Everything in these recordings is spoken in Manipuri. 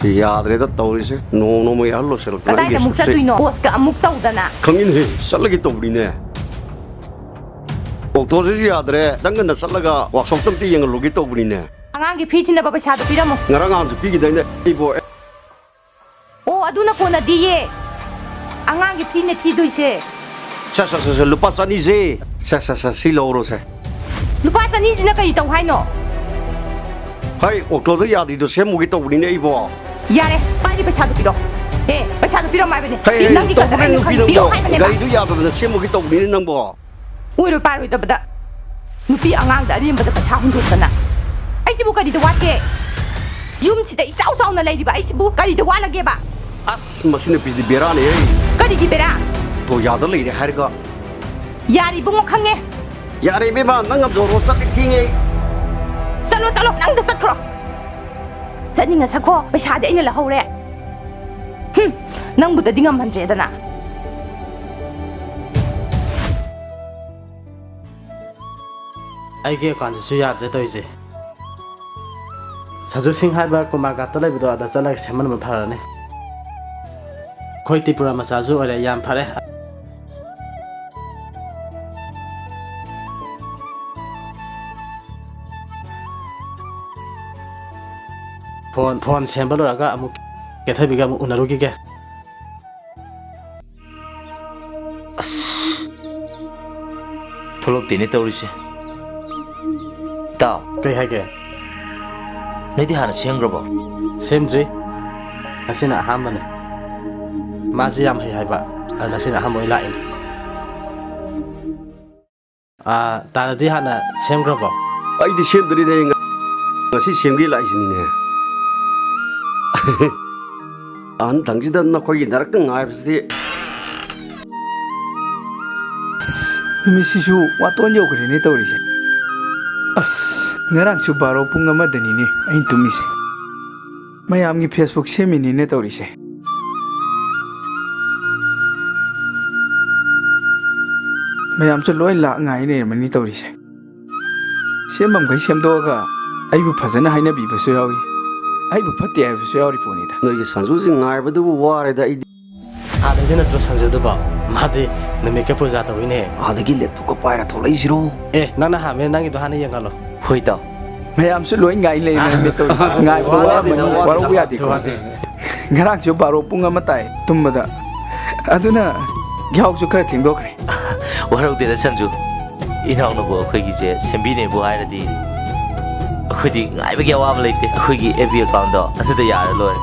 याद्रेदा तौरिसे नो मै हल्लो सेल कदाई अमुक चतुइनो बोस का अमुक तौदना खंगिन हे सल्लगी तौबरिने ओक्टोसे याद्रे दंगन सल्लगा वर्कशॉप तमती यंग लोगी तौबरिने अंगांग की फी थिनबा पैसा तो पिरमो ngarangam su pigi daine ibo ओ अदुना कोना दिए अंगांग की फी ने थी दुइसे sa lupa sani se sa si loro se lupa sani jina kai tau haino hai october yadi do se mugi tौबरिने ibo yare pai di पैसा तो पिरो ए पैसा तो पिरो माय बने nang di ka पिरो हाय बने gari du yado da se mugi tौबरिने nang bo ओइरो पारोइ तबदा nupi अंगांग दा रिम बदा पैसा हुंदोसना आइसिबु करी द वाके युम सिदा इसाउ साउना लैरिबा आइसिबु करी the वालागेबा as masine pis di berane करी की बेरा to yado leire harga यारी बुंगो खंगे yare be ba nang joro sak kinge चलो चलो नंग द सखरो चनिंगा सखो पैसा दे इने लहौरे नंग बुद दिंगम हंद्रेदना आइगे कांजसु याद्रे तोइसे सजु सिंह हाइबा कुमागा तलै बिदो आदा चलाक सेमन म फारने खोइ त्रिपुरा मा साजु अरे याम फारे फोन सेम्बल रगा अमु केथबिगा मु उनरुगी के अस थोलक तिने तौरिसे ता कई हागे नैदि हाना सेंग्रबो सेमद्रि नसिना हामने माजि याम है हाइबा नसिना हामoi line तादि Hana सेमग्रबो ai di sem dri de ngasi semgi lai sini ne an dangji dan na khoi darak tang ai bsi Misisu waton yo kre ne tawri se as ngarang chu baro pung ama dani ne ain tumi se mayam gi facebook semini ne tawri se mayam chu loi la ngai ne mani tawri se semam gai semdo ga aibu phajana haina bi baso yawi aibu phate ai baso yawi poni da noi gi sanju jing ngai badu ware da i आदे जन त्रो संजो दबा मादे नमे के पूजा त होइने adagi let ko paira tholai siro ए नना हामे नंगी तो हाने यंगालो होइ ता mayam chu loi ngai le me tawri ngai bo waro ya di ko ngarang chu baro pung ama tai tumada aduna gyau chu khara thingdokre वरौ देदा संजु इनाउ नबो अखोइगी जे सेम्बिने बो हाइरदि अखोइदि गाइबगे अवाब लेते अखोइगी एबी अकाउंट दो अतदा यार लोय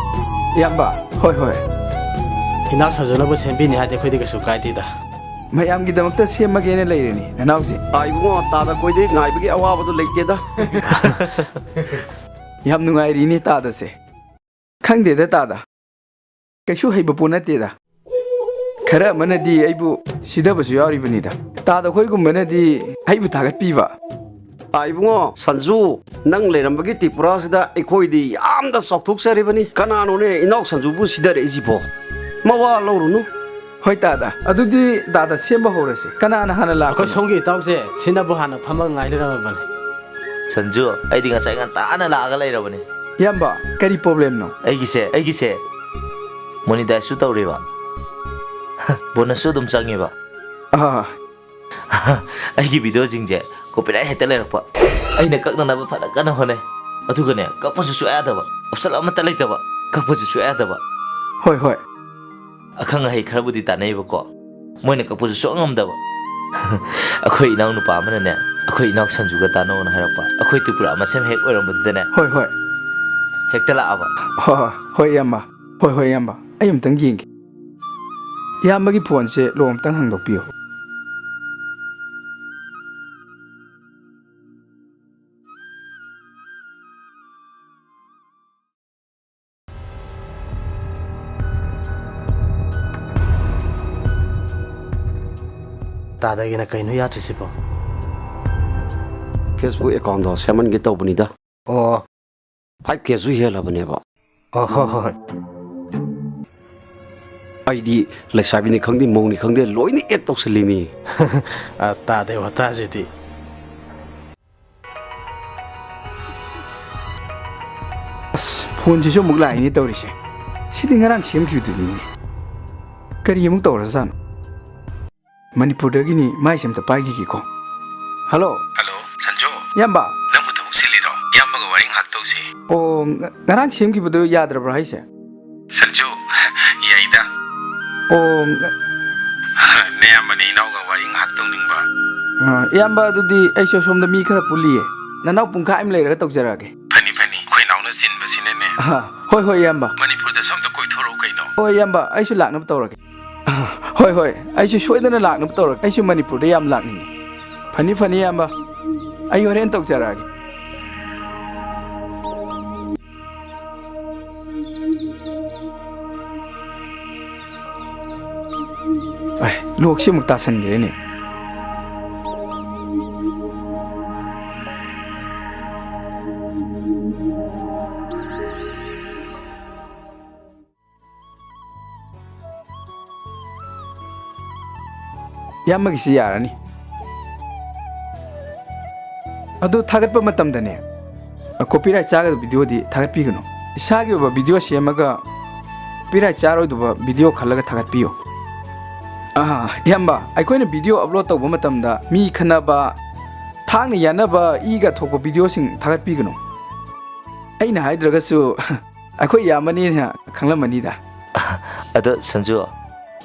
yamba hoi hoi हिना सजोलबो सेम्बि नि हाते खोइदि कसु काइदिदा mayam gi damakta semage ne leireni nanau se ai bo ta da koi de ngai bagi awa badu leite da yam nungai ri ni ta da se khang de da ta da kaishu haiba puna te da khara mana di aibu sida basu yari bani da ta da khoi gum mana di aibu tagat piba ai bo sanju nang leram bagi tripura sida ekoi di yam da sokthuk sari bani kanano ne inok sanju bu sida re jibo mawa lorunu hoi ta da adudi da da semba horase kana na hana la अखो सोंगी ताउसे सिनाबो हाना फमा ngai लेरा बन संजु आइदि ngasai ngan ताना लागा लेरबने yamba kari problem no आइगिसे मोनिटाइज सु तौरेबा बोनस सु दुम चांगेबा ah आइगी भिडियो जिंजे कॉपीराइट हेता लेरपा आइना कक्ननाबा फला कना होने अथुगने कपसु सु यादबा ऑप्शन अमता लेतबा कपसु सु यादबा hoi hoi अखंग है खरबुदी तानैबको मोइने कपसु सु ngamdaba अखोइ इनाउ नुपा मनने अखोइ इनाउ संजुगा तानो न हारपा अखोइ त्रिपुरा मसेम हेक ओरमबदने hoi hoi हेक्तला आबा hoi yamba hoi yamba ayum tang ging yamba gi phone se lom tang hang dok piyo तादागिना कैनु यात्रिसिपो facebook account do seman ge tawbani da ओ 5k su hela bane ba ओ हो हो ai di leisabi ni khangdi mong ni khangde loi ni et tawslimi तादे वता जिति ꯐꯣꯟꯁꯤꯁꯨ ꯑꯃꯨꯛ ꯂꯥꯛꯏꯅꯦ ꯇꯧꯔꯤꯁꯦ ꯁꯤꯗꯤ ꯉꯔꯥꯡ ꯁꯦꯝꯈꯤꯕꯗꯨꯅꯤꯅꯦ ꯀꯔꯤ ꯑꯃꯨꯛ ꯇꯧꯔꯖꯥꯠꯅꯣ ꯃꯅꯤꯄꯨꯔꯗꯒꯤꯅꯤ ꯃꯥꯏꯁꯦ ꯑꯝꯇ ꯄꯥꯏꯈꯤꯒꯦꯀꯣ ꯍꯜꯂꯣ ꯍꯜꯂꯣ ꯁꯟꯖꯣ ꯏꯌꯥꯝꯕ ꯅꯪꯕꯨ ꯊꯕꯛ ꯁꯤꯜꯂꯤꯔꯣ ꯏꯌꯥꯝꯕꯒ ꯋꯥꯔꯤ ꯉꯥꯏꯍꯥꯛ ꯇꯧꯁꯤ ꯑꯣ ꯉꯔꯥꯡ ꯁꯦꯝꯈꯤꯕꯗꯨ ꯌꯥꯗ꯭ꯔꯕ꯭ꯔꯥ ꯍꯥꯏꯁꯦ ꯁꯟꯖꯣ ꯌꯥꯏꯗ ꯑꯣ ꯅꯌꯥꯝꯕꯅ ꯏꯅꯥꯎꯒ ꯋꯥꯔꯤ ꯉꯥꯏꯍꯥꯛ ꯇꯧꯅꯤꯡꯕ ꯏꯌꯥꯝꯕ ꯑꯗꯨꯗꯤ ꯑꯩꯁꯨ ꯁꯣꯝꯗ ꯃꯤ ꯈꯔ ꯄꯨꯜꯂꯤꯌꯦ ꯅꯅꯥꯎ ꯄꯨꯡꯈꯥꯏ ꯑꯃ ꯂꯩꯔꯒ ꯇꯧꯖꯔꯛꯑꯒꯦ ꯐꯅꯤ ꯐꯅꯤ ꯑꯩꯈꯣꯏ ꯏꯅꯥꯎꯅ ꯆꯤꯟꯕꯁꯤꯅꯅꯦ ꯍꯣꯏ ꯍꯣꯏ ꯏꯌꯥꯝꯕ ꯃꯅꯤꯄꯨꯔꯗ ꯁꯣꯝꯗ ꯀꯣꯏꯊꯣꯔꯛꯎ ꯀꯩꯅꯣ ꯍꯣꯏ ꯏꯌꯥꯝꯕ ꯑꯩꯁꯨ ꯂꯥꯛꯅꯕ ꯇꯧꯔꯒꯦ ꯍꯣꯏ ꯍꯣꯏ ꯑꯩꯁꯨ ꯁꯣꯏꯗꯅ ꯂꯥꯛꯅꯕ ꯇꯧꯔꯒꯦ ꯑꯩꯁꯨ ꯃꯅꯤꯄꯨꯔꯗ ꯌꯥꯝ ꯂꯥꯛꯅꯤꯡꯉꯤ ꯐꯅꯤ ꯐꯅꯤ ꯏꯌꯥꯝꯕ ꯑꯩ ꯍꯣꯔꯦꯟ ꯇꯧꯖꯔꯛꯑꯒꯦ ꯂꯣꯛꯁꯤ ꯑꯃꯨꯛ ꯇꯥꯁꯟꯈ꯭ꯔꯦꯅꯦ ꯏꯌꯥꯝꯕꯒꯤꯁꯤ ꯌꯥꯔꯅꯤ ꯑꯗꯨ ꯊꯥꯒꯠꯄ ꯃꯇꯝꯗꯅꯦ ꯀꯣꯄꯤꯔꯥꯏꯠ ꯆꯥꯒꯗꯕ ꯚꯤꯗꯤꯑꯣꯗꯤ ꯊꯥꯒꯠꯄꯤꯒꯅꯨ ꯏꯁꯥꯒꯤ ꯑꯣꯏꯕ ꯚꯤꯗꯤꯑꯣ ꯁꯦꯝꯃꯒ ꯀꯣꯄꯤꯔꯥꯏꯠ ꯆꯥꯔꯣꯏꯗꯕ ꯚꯤꯗꯤꯑꯣ ꯈꯜꯂꯒ ꯊꯥꯒꯠꯄꯤꯌꯨ ꯏꯌꯥꯝꯕ ꯑꯩꯈꯣꯏꯅ ꯚꯤꯗꯤꯑꯣ ꯑꯞꯂꯣꯗ ꯇꯧꯕ ꯃꯇꯝꯗ ꯃꯤ ꯈꯟꯅꯕ ꯊꯥꯡꯅ ꯌꯥꯟꯅꯕ ꯏꯒ ꯊꯣꯛꯄ ꯚꯤꯗꯤꯑꯣꯁꯤꯡ ꯊꯥꯒꯠꯄꯤꯒꯅꯨ ꯑꯩꯅ ꯍꯥꯏꯗ꯭ꯔꯒꯁꯨ ꯑꯩꯈꯣꯏ ꯏꯌꯥꯝꯕꯅꯤꯅ ꯈꯪꯂꯝꯃꯅꯤꯗ ꯑꯗꯣ ꯁꯟꯖꯨ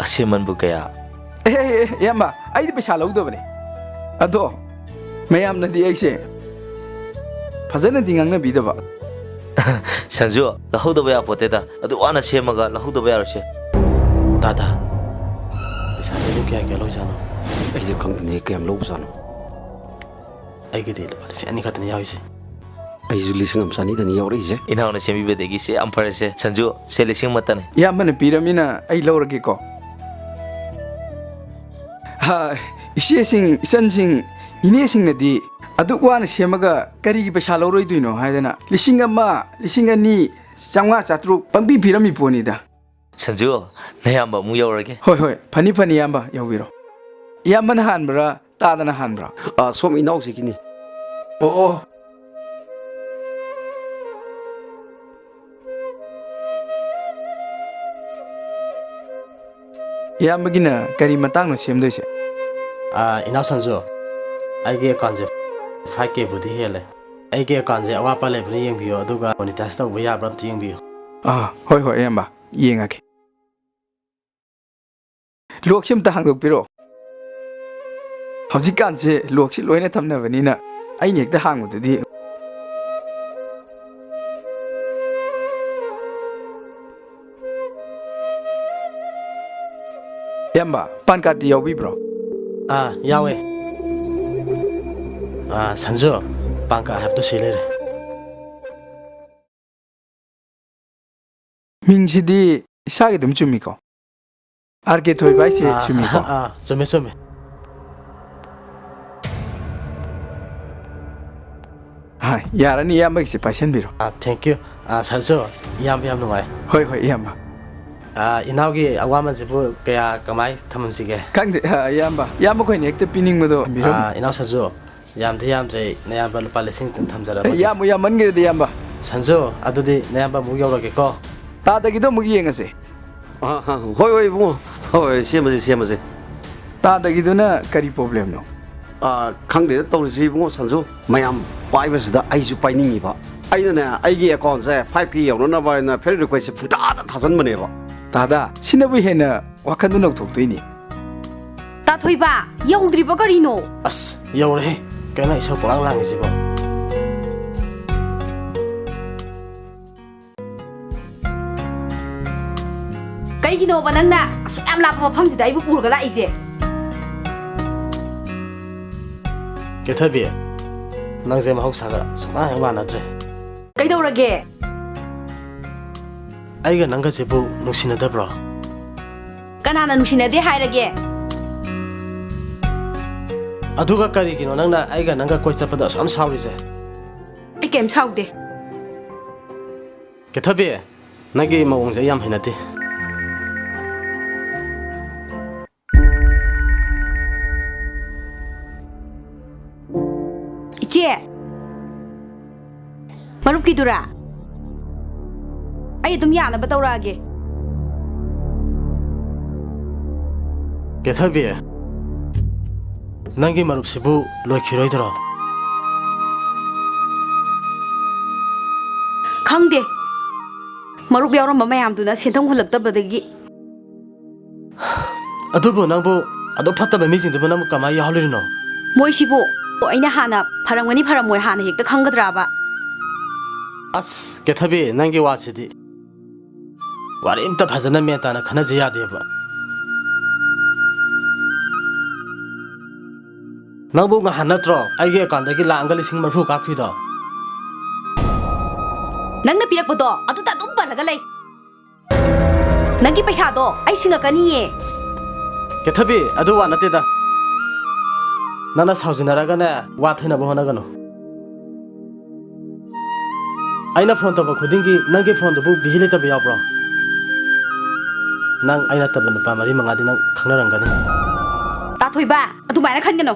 ꯑꯁꯦꯝꯃꯟꯕꯨ ꯀꯌꯥ ꯏꯌꯥꯝꯕ ꯑꯩꯗꯤ ꯄꯩꯁꯥ ꯂꯧꯗꯕꯅꯦ ꯑꯗꯣ ꯃꯌꯥꯝꯅꯗꯤ ꯑꯩꯁꯦ ꯐꯖꯅꯗꯤ ꯉꯥꯡꯅꯕꯤꯗꯕ ꯁꯟꯖꯨ ꯂꯧꯍꯧꯗꯕ ꯌꯥꯄꯣꯠꯇꯦꯗ ꯑꯗꯨ ꯋꯥꯅ ꯁꯦꯝꯃꯒ ꯂꯧꯍꯧꯗꯕ ꯌꯥꯔꯣꯏꯁꯦ ꯇꯥꯗ ꯄꯩꯁꯥꯗꯨ ꯀꯌꯥ ꯀꯌꯥ ꯂꯧꯖꯥꯠꯅꯣ ꯑꯩꯁꯨ ꯈꯪꯗꯦꯅꯦ ꯀꯌꯥꯝ ꯂꯧꯕꯖꯥꯠꯅꯣ ꯑꯩꯒꯤꯗꯤ ꯂꯨꯄꯥ 2,000 ꯈꯛꯇꯅꯤ ꯌꯥꯎꯔꯤꯁꯦ ꯑꯩꯁꯨ 1,200ꯗꯅꯤ ꯌꯥꯎꯔꯛꯏꯁꯦ ꯏꯅꯥꯎꯅ ꯁꯦꯝꯕꯤꯕꯗꯒꯤ ꯁꯦ ꯌꯥꯝ ꯐꯔꯦꯁꯦ ꯁꯟꯖꯨ ꯁꯦ 1,000 ꯏꯌꯥꯝꯕꯅ ꯄꯤꯔꯝꯅꯤꯅ ꯑꯩ ꯂꯧꯔꯒꯦꯀꯣ ꯏꯆꯦꯁꯤꯡ ꯏꯆꯟꯁꯤꯡ ꯏꯅꯦꯁꯤꯡꯅꯗꯤ ꯑꯗꯨꯛ ꯋꯥꯅ ꯁꯦꯝꯃꯒ ꯀꯔꯤꯒꯤ ꯄꯩꯁꯥ ꯂꯧꯔꯣꯏꯗꯣꯏꯅꯣ ꯍꯥꯏꯗꯅ 1,000 1,200 500 ꯄꯪꯄꯤ ꯄꯤꯔꯝꯃꯤ ꯄꯣꯠꯅꯤꯗ ꯁꯟꯖꯨ ꯅꯌꯥꯝꯕ ꯑꯃꯨꯛ ꯌꯧꯔꯒꯦ ꯍꯣꯏ ꯍꯣꯏ ꯐꯅꯤ ꯐꯅꯤ ꯏꯌꯥꯝꯕ ꯌꯧꯕꯤꯔꯣ ꯏꯌꯥꯝꯕꯅ ꯍꯥꯟꯕ꯭ꯔꯥ ꯇꯥꯗꯅ ꯍꯥꯟꯕ꯭ꯔꯥ ꯁꯣꯝ ꯏꯅꯥꯎꯁꯤꯒꯤꯅꯤ ꯑꯣ ꯏꯌꯥꯝꯕꯒꯤꯅ ꯀꯔꯤ ꯃꯇꯥꯡꯅꯣ ꯁꯦꯝꯗꯣꯏꯁꯦ ꯏꯅꯥꯎ ꯁꯟꯖꯨ ꯑꯩꯒꯤ ꯑꯦꯀꯥꯎꯟꯁꯦ 5K ꯕꯨꯗꯤ ꯍꯦꯜꯂꯦ ꯑꯩꯒꯤ ꯑꯦꯀꯥꯎꯟꯁꯦ ꯑꯋꯥꯠꯄ ꯂꯩꯕꯅ ꯌꯦꯡꯕꯤꯌꯨ ꯑꯗꯨꯒ ꯃꯣꯅꯤꯇꯥꯏꯖ ꯇꯧꯕ ꯌꯥꯕ꯭ꯔꯥ ꯑꯝꯇ ꯌꯦꯡꯕꯤꯌꯨ ꯍꯣꯏ ꯍꯣꯏ ꯏꯌꯥꯝꯕ ꯌꯦꯡꯉꯒꯦ ꯂꯣꯛꯁꯤ ꯑꯝꯇ ꯍꯥꯡꯗꯣꯛꯄꯤꯔꯣ ꯍꯧꯖꯤꯛꯀꯥꯟꯁꯦ ꯂꯣꯛꯁꯤ ꯂꯣꯏꯅ ꯊꯝꯅꯕꯅꯤꯅ ꯑꯩꯅ ꯍꯦꯛꯇ ꯍꯥꯡꯕꯗꯨꯗꯤ ꯏꯌꯥꯝꯕ ꯄꯥꯟ ꯀꯥꯔꯗꯇꯤ ꯌꯥꯎꯕꯤꯕ꯭ꯔꯣ ꯌꯥꯎꯋꯦ ꯁꯟꯖꯨ ꯄꯥꯟ ꯀꯥꯔꯗ ꯍꯥꯏꯕꯗꯣ ꯁꯤ ꯂꯩꯔꯦ ꯃꯤꯡꯁꯤꯗꯤ ꯏꯁꯥꯒꯤ ꯑꯗꯨꯝ ꯆꯨꯝꯃꯤꯀꯣ RK ꯊꯣꯏꯕ ꯍꯥꯏꯁꯦ ꯆꯨꯝꯃꯤꯀꯣ ꯆꯨꯝꯃꯦ ꯆꯨꯝꯃꯦ ꯌꯥꯔꯅꯤ ꯏꯌꯥꯝꯕꯒꯤꯁꯦ ꯄꯥꯏꯁꯟꯕꯤꯔꯣ ꯊꯦꯡꯛ ꯌꯨ ꯁꯟꯖꯨ ꯏꯌꯥꯝꯕ ꯌꯥꯝ ꯅꯨꯡꯉꯥꯏ ꯍꯣꯏ ꯍꯣꯏ ꯏꯌꯥꯝꯕ ꯏꯅꯥꯎꯒꯤ ꯑꯋꯥꯃꯟꯁꯤꯕꯨ ꯀꯌꯥ ꯀꯃꯥꯏ ꯊꯝꯍꯟꯁꯤꯒꯦ ꯈꯪꯗꯦ ꯏꯌꯥꯝꯕ ꯈꯣꯏꯅ ꯍꯦꯛꯇ ꯄꯤꯅꯤꯡꯕꯗꯣ ꯏꯅꯥꯎ ꯁꯟꯖꯨ ꯌꯥꯝꯗꯤ ꯌꯥꯝꯗ꯭ꯔꯦ ꯅꯌꯥꯝꯕ ꯂꯨꯄꯥ 1,000 ꯊꯝꯖꯔꯝꯃꯒꯦ ꯌꯥꯝꯃꯟꯈ꯭ꯔꯦꯗꯤ ꯏꯌꯥꯝꯕ ꯁꯟꯖꯨ ꯑꯗꯨꯗꯤ ꯅꯌꯥꯝꯕ ꯑꯃꯨꯛ ꯌꯧꯔꯒꯦꯀꯣ ꯇꯥꯗꯒꯤꯗꯣ ꯑꯃꯨꯛ ꯌꯦꯡꯉꯁꯦ ꯍꯣꯏ ꯍꯣꯏ ꯏꯕꯨꯡꯉꯣ ꯍꯣꯏ ꯁꯦꯝꯃꯁꯦ ꯇꯥꯗꯒꯤꯗꯨꯅ ꯀꯔꯤ ꯄ꯭ꯔꯣꯕ꯭ꯂꯦꯝꯅꯣ ꯈꯪꯗꯦꯗ ꯇꯧꯔꯤꯁꯤ ꯏꯕꯨꯡꯉꯣ ꯁꯟꯖꯨ ꯃꯌꯥꯝ ꯄꯥꯏꯕꯁꯤꯗ ꯑꯩꯁꯨ ꯄꯥꯏꯅꯤꯡꯉꯤꯕ ꯑꯩꯅꯅꯦ ꯑꯩꯒꯤ ꯑꯦꯀꯥꯎꯟꯁꯦ 5K ꯌꯧꯅꯅꯕ ꯍꯥꯏꯅ ꯐ꯭ꯔꯦꯟ ꯔꯤꯀ꯭ꯋꯦꯁꯁꯦ ꯄꯨꯡꯇꯥꯗ ꯊꯥꯖꯟꯕꯅꯦꯕ ꯇꯥꯗ ꯁꯤꯅꯕꯨ ꯍꯦꯟꯅ ꯋꯥꯈꯟꯗꯨ ꯅꯧꯊꯣꯛꯇꯣꯏꯅꯤ ꯇꯥꯊꯣꯏꯕ ꯌꯧꯗ꯭ꯔꯤꯕ ꯀꯔꯤꯅꯣ ꯑꯁ ꯌꯧꯔꯦ ꯀꯩꯅꯣ ꯏꯁꯧ ꯄꯪꯂꯥꯡ ꯂꯥꯡꯉꯤꯁꯤꯕꯣ ꯀꯩꯒꯤꯅꯣꯕ ꯅꯪꯅ ꯑꯁꯨꯛ ꯌꯥꯝ ꯂꯥꯞꯄ ꯃꯐꯝꯁꯤꯗ ꯑꯩꯕꯨ ꯄꯨꯔꯒ ꯂꯥꯛꯏꯁꯦ ꯀꯦꯊꯕꯤ ꯅꯪꯁꯦ ꯃꯍꯧꯁꯥꯒ ꯁꯨꯡꯃꯥꯟ ꯍꯦꯛ ꯃꯥꯟꯅꯗ꯭ꯔꯦ ꯀꯩꯗꯧꯔꯒꯦ ꯑꯩꯒ ꯅꯪꯒꯁꯤꯕꯨ ꯅꯨꯡꯁꯤꯅꯗꯕ꯭ꯔꯣ ꯀꯅꯥꯅ ꯅꯨꯡꯁꯤꯅꯗꯦ ꯍꯥꯏꯔꯒꯦ ꯑꯗꯨꯒ ꯀꯔꯤꯒꯤꯅꯣ ꯅꯪꯅ ꯑꯩꯒ ꯅꯪꯒ ꯀꯣꯏ ꯆꯠꯄꯗ ꯑꯁꯨꯛ ꯁꯥꯎꯔꯤꯁꯦ ꯑꯩ ꯀꯩꯝ ꯁꯥꯎꯗꯦ ꯀꯦꯊꯕꯤ ꯅꯪꯒꯤ ꯃꯑꯣꯡꯁꯦ ꯌꯥꯝ ꯍꯩꯅꯗꯦ ꯏꯆꯦ ꯃꯔꯨꯞꯀꯤꯗꯨꯔꯥ ꯑꯩ ꯑꯗꯨꯝ ꯌꯥꯅꯕ ꯇꯧꯔꯛꯑꯒꯦ ꯀꯦꯊꯕꯤ ꯅꯪꯒꯤ ꯃꯔꯨꯞꯁꯤꯕꯨ ꯂꯣꯏꯈꯤꯔꯣꯏꯗ꯭ꯔꯣ ꯈꯪꯗꯦ ꯃꯔꯨꯞ ꯌꯥꯎꯔꯝꯕ ꯃꯌꯥꯝꯗꯨꯅ ꯁꯦꯟꯊꯪ ꯍꯨꯜꯂꯛꯇꯕꯗꯒꯤ ꯑꯗꯨꯕꯨ ꯅꯪꯕꯨ ꯑꯗꯨ ꯐꯠꯇꯕ ꯃꯤꯁꯤꯡꯗꯨꯕꯨ ꯅꯪꯕꯨ ꯀꯃꯥꯏꯅ ꯌꯥꯎꯍꯜꯂꯤꯅꯣ ꯃꯣꯏꯁꯤꯕꯨ ꯑꯩꯅ ꯍꯥꯟꯅ ꯐꯔꯝꯒꯅꯤ ꯐꯔꯝꯃꯣꯏ ꯍꯥꯟꯅ ꯍꯦꯛꯇ ꯈꯪꯒꯗ꯭ꯔꯥꯕ ꯑꯁ ꯀꯦꯊꯕꯤ ꯅꯪꯒꯤ ꯋꯥꯁꯤꯗꯤ ꯋꯥꯔꯤ ꯑꯝꯇ ꯐꯖꯅ ꯃꯦꯟ ꯇꯥꯅ ꯈꯟꯅꯖ ꯌꯥꯗꯦꯕ ꯅꯪꯕꯨ ꯉꯍꯥꯟ ꯅꯠꯇ꯭ꯔꯣ ꯑꯩꯒꯤ ꯑꯦꯀꯥꯎꯟꯗꯒꯤ ꯂꯥꯛꯑꯒ 40,000 ꯀꯥꯞꯈꯤꯗꯣ ꯅꯪꯅ ꯄꯤꯔꯛꯄꯗꯣ ꯑꯗꯨꯗ ꯑꯗꯨꯝ ꯄꯜꯂꯒ ꯂꯩ ꯅꯪꯒꯤ ꯄꯩꯁꯥꯗꯣ ꯑꯩ ꯁꯤꯡꯉꯛꯀꯅꯤꯌꯦ ꯀꯦꯊꯕꯤ ꯑꯗꯨ ꯋꯥ ꯅꯠꯇꯦꯗ ꯅꯪꯅ ꯁꯥꯎꯖꯤꯟꯅꯔꯒꯅꯦ ꯋꯥ ꯊꯩꯅꯕ ꯍꯣꯠꯅꯒꯅꯨ ꯑꯩꯅ ꯐꯣꯟ ꯇꯧꯕ ꯈꯨꯗꯤꯡꯒꯤ ꯅꯪꯒꯤ ꯐꯣꯟꯗꯨꯕꯨ ꯕꯤꯖꯤ ꯂꯩꯇꯕ ꯌꯥꯎꯕ꯭ꯔꯣ ꯅꯪ ꯑꯩ ꯅꯠꯇꯕ ꯅꯨꯄꯥ 4-5ꯗꯤ ꯅꯪ ꯈꯪꯅꯔꯝꯒꯅꯤ ꯇꯥꯊꯣꯏꯕ ꯑꯗꯨꯃꯥꯏꯅ ꯈꯟꯒꯅꯣ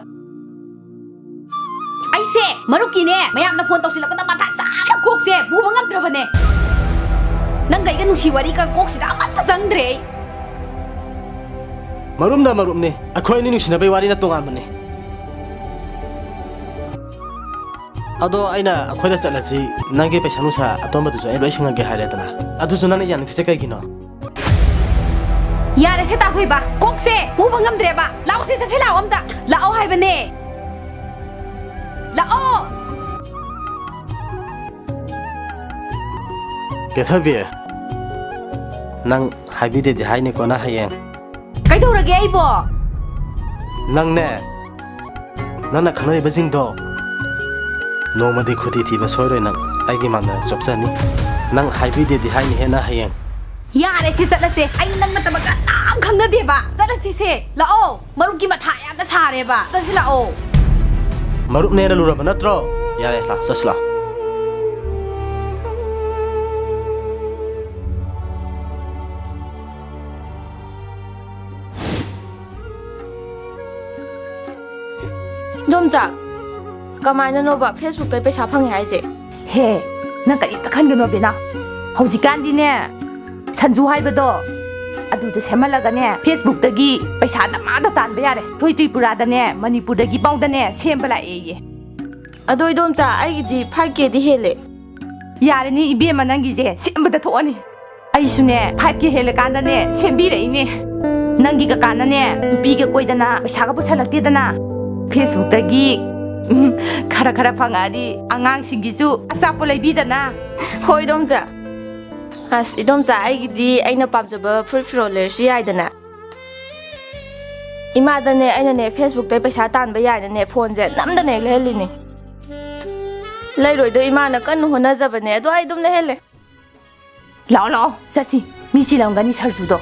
ꯑꯩꯁꯦ ꯃꯔꯨꯞꯀꯤꯅꯦ ꯃꯌꯥꯝꯅ ꯐꯣꯟ ꯇꯧꯁꯤꯜꯂꯛꯄꯗ ꯃꯊꯥ ꯆꯥꯅ ꯀꯣꯛꯁꯦ ꯄꯨꯕ ꯉꯝꯗ꯭ꯔꯕꯅꯦ ꯅꯪꯒ ꯑꯩꯒ ꯅꯨꯡꯁꯤ ꯋꯥꯔꯤꯒ ꯀꯣꯛꯁꯤꯗ ꯑꯃꯠꯇ ꯆꯪꯗ꯭ꯔꯦ ꯑꯩ ꯃꯔꯨꯞꯅ ꯃꯔꯨꯞꯅꯤ ꯑꯩꯈꯣꯏ ꯑꯅꯤ ꯅꯨꯡꯁꯤꯅꯕꯩ ꯋꯥꯔꯤꯅ ꯇꯣꯉꯥꯟꯕꯅꯤ ꯑꯗꯣ ꯑꯩꯅ ꯑꯩꯈꯣꯏꯗ ꯆꯠꯂꯁꯤ ꯅꯪꯒꯤ ꯄꯩꯁꯥ ꯅꯨꯡꯁꯥ ꯑꯇꯣꯝꯕꯗꯨꯁꯨ ꯑꯩ ꯂꯣꯏ ꯁꯤꯡꯉꯒꯦ ꯍꯥꯏꯔꯦꯗꯅ ꯑꯗꯨꯁꯨ ꯅꯪꯅ ꯌꯥꯅꯤꯡꯇ꯭ꯔꯤꯁꯦ ꯀꯩꯒꯤꯅꯣ ꯌꯥꯔꯦꯁꯦ ꯇꯥꯊꯣꯏꯕ ꯀꯣꯛꯁꯦ ꯄꯨꯕ ꯉꯝꯗ꯭ꯔꯦꯕ ꯂꯥꯛꯑꯣꯁꯦ ꯆꯠꯁꯦ ꯂꯥꯛꯑꯣ ꯑꯝꯇ ꯂꯥꯛꯑꯣ ꯍꯥꯏꯕꯅꯦ ꯂꯥꯛꯑꯣ ꯀꯦꯊꯕꯤ ꯅꯪ ꯍꯥꯏꯕꯤꯗꯦꯗꯤ ꯍꯥꯏꯅꯤꯀꯣ ꯅꯪ ꯍꯌꯦꯡ ꯀꯩꯗꯧꯔꯒꯦ ꯑꯩꯕꯣ ꯅꯪꯅꯦ ꯅꯪꯅ ꯈꯪꯅꯔꯤꯕꯁꯤꯡꯗꯣ ꯅꯣꯡꯃꯗꯤ ꯈꯨꯗꯤ ꯊꯤꯕ ꯁꯣꯏꯔꯣꯏ ꯅꯪ ꯑꯩꯒꯤ ꯃꯥꯡꯗ ꯆꯣꯞꯆꯅꯤ ꯅꯪ ꯍꯥꯏꯕꯤꯗꯦꯗꯤ ꯍꯥꯏꯅꯤ ꯍꯦꯟꯅ ꯍꯌꯦꯡ ꯌꯥꯔꯦꯁꯦ ꯆꯠꯂꯁꯦ ꯑꯩ ꯅꯪ ꯅꯠꯇꯕ ꯀꯅꯥꯝ ꯈꯪꯅꯗꯦꯕ ꯆꯠꯂꯁꯤꯁꯦ ꯂꯥꯛꯑꯣ ꯃꯔꯨꯞꯀꯤ ꯃꯊꯥ ꯌꯥꯝꯅ ꯁꯥꯔꯦꯕ ꯆꯠꯁꯤ ꯂꯥꯛꯑꯣ ꯃꯔꯨꯞꯅꯦꯅ ꯂꯨꯔꯕ ꯅꯠꯇ꯭ꯔꯣ ꯌꯥꯔꯦ ꯂꯥꯛ ꯆꯠꯁꯤ ꯂꯥꯛ ꯗꯣꯝꯆꯥꯛ ꯀꯃꯥꯏꯅꯅꯣꯕ ꯐꯦꯁꯕꯨꯛꯇ ꯄꯩꯁꯥ ꯐꯪꯉꯦ ꯍꯥꯏꯁꯦ ꯍꯦ ꯅꯪ ꯀꯔꯤꯝꯇ ꯈꯟꯒꯅꯣ ꯕꯦꯅꯥ ꯍꯧꯖꯤꯛꯀꯥꯟꯗꯤꯅꯦ ꯁꯟꯖꯨ ꯍꯥꯏꯕꯗꯣ ꯑꯗꯨꯗ ꯁꯦꯝꯍꯜꯂꯒꯅꯦ ꯐꯦꯁꯕꯨꯛꯇꯒꯤ ꯄꯩꯁꯥ ꯗꯃꯥꯗ ꯇꯥꯟꯕ ꯌꯥꯔꯦ ꯊꯣꯏ ꯇ꯭ꯔꯤꯄꯨꯔꯥꯗꯅꯦ ꯃꯅꯤꯄꯨꯔꯗꯒꯤ ꯐꯥꯎꯗꯅꯦ ꯁꯦꯝꯕ ꯂꯥꯛꯑꯦꯌꯦ ꯑꯗꯣ ꯏꯗꯣꯝꯆꯥ ꯑꯩꯒꯤꯗꯤ 5Kꯗꯤ ꯍꯦꯜꯂꯦ ꯌꯥꯔꯅꯤ ꯏꯕꯦꯝꯃ ꯅꯪꯒꯤꯁꯦ ꯁꯦꯝꯕꯗ ꯊꯣꯛꯑꯅꯤ ꯑꯩꯁꯨꯅꯦ 5K ꯍꯦꯜꯂꯀꯥꯟꯗꯅꯦ ꯁꯦꯝꯕꯤꯔꯛꯏꯅꯦ ꯅꯪꯒꯤ ꯀꯀꯥꯅꯅꯦ ꯅꯨꯄꯤꯒ ꯀꯣꯏꯗꯅ ꯄꯩꯁꯥꯒ ꯄꯨꯁꯜꯂꯛꯇꯦꯗꯅ ꯐꯦꯁꯕꯨꯛꯇꯒꯤ ꯈꯔ ꯈꯔ ꯐꯪꯉꯛꯑꯗꯤ ꯑꯉꯥꯡꯁꯤꯡꯒꯤꯁꯨ ꯑꯆꯥꯄꯣꯠ ꯂꯩꯕꯤꯗꯅ ꯍꯣꯏ ꯏꯗꯣꯝꯆꯥ ꯑꯁ ꯏꯗꯣꯝꯆꯥ ꯑꯩꯒꯤꯗꯤ ꯑꯩꯅ ꯄꯥꯝꯖꯕ ꯐꯨꯔꯤꯠ ꯐꯤꯔꯣꯜ ꯂꯩꯔꯁꯨ ꯌꯥꯏꯗꯅ ꯏꯃꯥꯗꯅꯦ ꯑꯩꯅꯅꯦ ꯐꯦꯁꯕꯨꯛꯇ ꯄꯩꯁꯥ ꯇꯥꯟꯕ ꯌꯥꯏꯅꯅꯦ ꯐꯣꯟꯁꯦ ꯅꯝꯗꯅ ꯍꯦꯛ ꯂꯩꯍꯜꯂꯤꯅꯦ ꯂꯩꯔꯣꯏꯗꯣ ꯏꯃꯥꯅ ꯀꯟꯅ ꯍꯣꯠꯅꯖꯕꯅꯦ ꯑꯗꯣ ꯑꯩ ꯑꯗꯨꯝ ꯂꯩꯍꯜꯂꯦ ꯂꯥꯛꯑꯣ ꯂꯥꯛꯑꯣ ꯆꯠꯁꯤ ꯃꯤ ꯆꯤꯜꯂꯝꯒꯅꯤ ꯁꯔꯖꯨꯗꯣ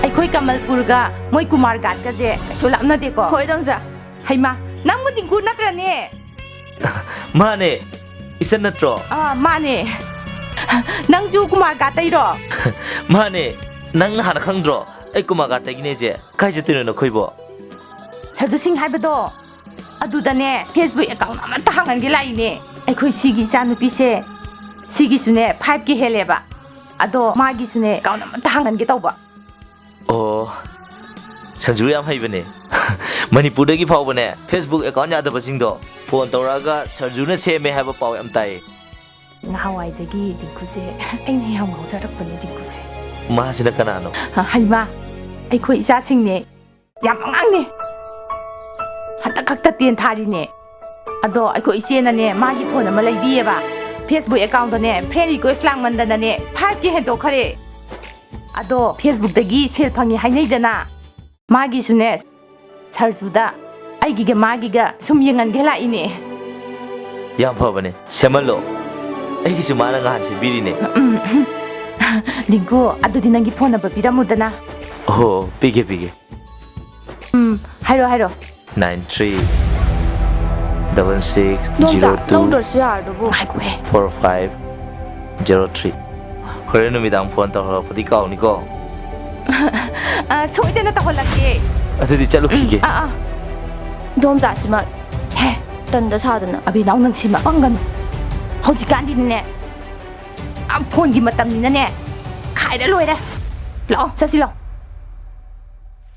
ꯑꯩꯈꯣꯏ ꯀꯃꯜꯄꯨꯔꯒ ꯃꯣꯏ ꯀꯨꯃꯥꯔ ꯘꯥꯠꯀꯁꯦ ꯀꯩꯁꯨ ꯂꯥꯞꯅꯗꯦꯀꯣ ꯍꯣꯏ ꯏꯗꯣꯝꯆꯥ ꯍꯩꯃꯥ ꯅꯪꯕꯨ ꯗꯤꯡꯀꯨ ꯅꯠꯇ꯭ꯔꯅꯦ ꯃꯥꯅꯦ 이선 नत्रो माने नंजू कुमार गातैरो माने नंग हाना खंद्रो ए कुमार गातैगिने जे काई जतिनो नखोइबो सरजू सिंह हाइबदो अदुदने फेसबुक अकाउंट अमता हांगनगे लाइने अखोइ सिगी चानुपीसे सिगिसुने 5K हेलेबा अदो मागिसुने अकाउंट अमता हांगनगे तौबा ओ संजू याम हाइबने मणिपुरदगी फावबने फेसबुक अकाउंट यादबसिंगदो फोन तौरागा सरजुने सेमे हाबा पाव याम ताई नावाइदगी दिंकुजे अइने याम गौजरपने दिंकुजे मासिना कनानो हाइमा अखोइ इचा सिंगने याम अंगांगने हता खक्ता तेन थारिने अदो अखोइ इचेनाने मागी फोन अमा लैबिएबा फेसबुक अकाउंट दने फ्रेंड रिक्वेस्ट लांगमंदनने 5K हेदो खरे अदो फेसबुक दगी सेल फंगी हाइनैदना मागी सुने सरजुदा आइगिगा मागिगा सुम यंगनगे लाइने याम फबने सेमलो आइगिसु माना गान से बिरिने दिंको अदुदि नंगी फोन नंबर पिरामुदना ओ पिगे पिगे हाइरो हाइरो 9366024503 होरे नुमिदाम फोन तौरपदि काउनिको सोइदेना तहलके अदुदि चलो पिगे दोमजा सिमा हे तंदा सादना अबे नाउ नंग सिमा पंगन हौजिकांदिने ꯐꯣꯟꯒꯤ ꯃꯇꯝꯅꯤꯅꯅꯦ ꯈꯥꯏꯔ ꯂꯣꯏꯔꯦ ꯂꯥꯛꯑꯣ ꯆꯠꯁꯤ ꯂꯥꯛꯑꯣ